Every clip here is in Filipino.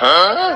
Huh?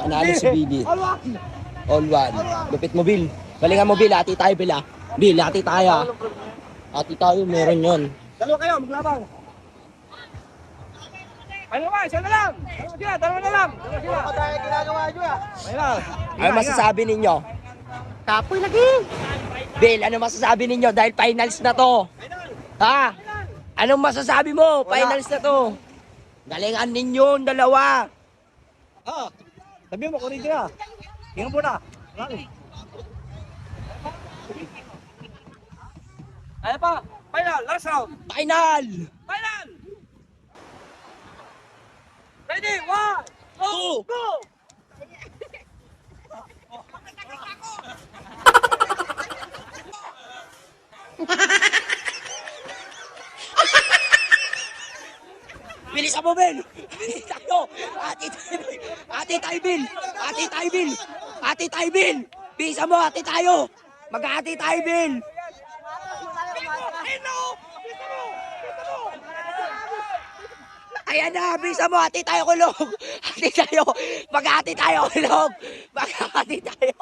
Panalo si Billy. All one. Lupit mo, Bill. Galingan mo, Bill. Hati tayo, Bill, ah. Bill, hati tayo, ah. Hati tayo, meron yun. Dalawa kayo, maglabang. Ano ba? Isa na lang. Dalawa na lang. Dalawa sila. Ano tayo ginagawa nyo, ah? Ayun. Ano masasabi ninyo? Kapoy lagi. Bill, ano masasabi ninyo? Dahil finals na to. Ha? Anong masasabi mo? Finals na to. Galingan ninyo ang dalawa. Ah, sabi mo, kunin niya. Tingnan mo na. Ano pa? Final, last round. Final! Final! Ready? 1, 2, go! Bilisan mo, Bill! Bilis tayo! Ati tayo, Bill! Ati tayo, Bill! Ati tayo, Bill! Ati tayo, Bill! Bilisan mo, ati tayo! Mag-ati tayo, Bill! Ayan na, bilisan mo, ati tayo kulog! Ati tayo! Mag-ati tayo kulog! Mag-ati tayo!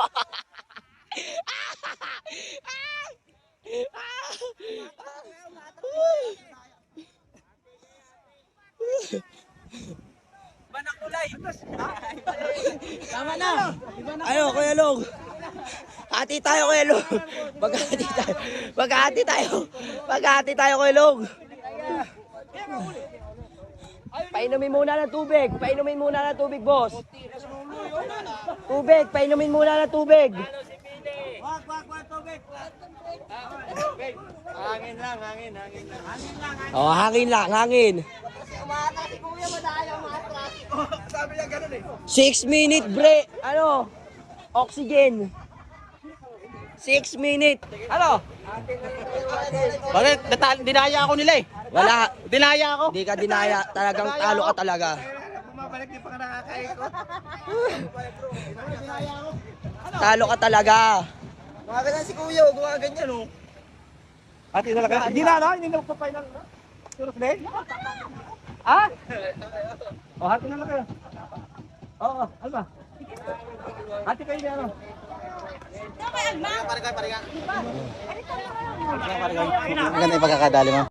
Tama na. Ayo, Kuya Log. Hati tayo, Kuya Log. Mag-hati tayo. Mag-hati tayo. Mag-hati tayo, Kuya Log. Painumin muna ng tubig. Painumin muna ng tubig, boss. Tubig. Painumin muna ng tubig. Wag, tubig. Hangin lang. Oh, hangin lang, hangin. Umatras si Kuya, madaya umatras. Sabi niya ganun eh. 6-minute break. Ano? Oxygen. 6 minutes. Ano? Bakit? Dinaya ako nila eh. Wala. Dinaya ako. Hindi ka dinaya. Talagang talo ka talaga. Bumabalik din pa ka nakakaikot. Talo ka talaga. Mga ganyan si Kuya, gawa ganyan oh. Ate talaga. Hindi na, no? Hindi na magpa-final na. Suros din? Ha? O, hati na lang kayo. Oo, Alma. Hati kayo niya, ano? Pariga. Maganda yung pagkakadali mo.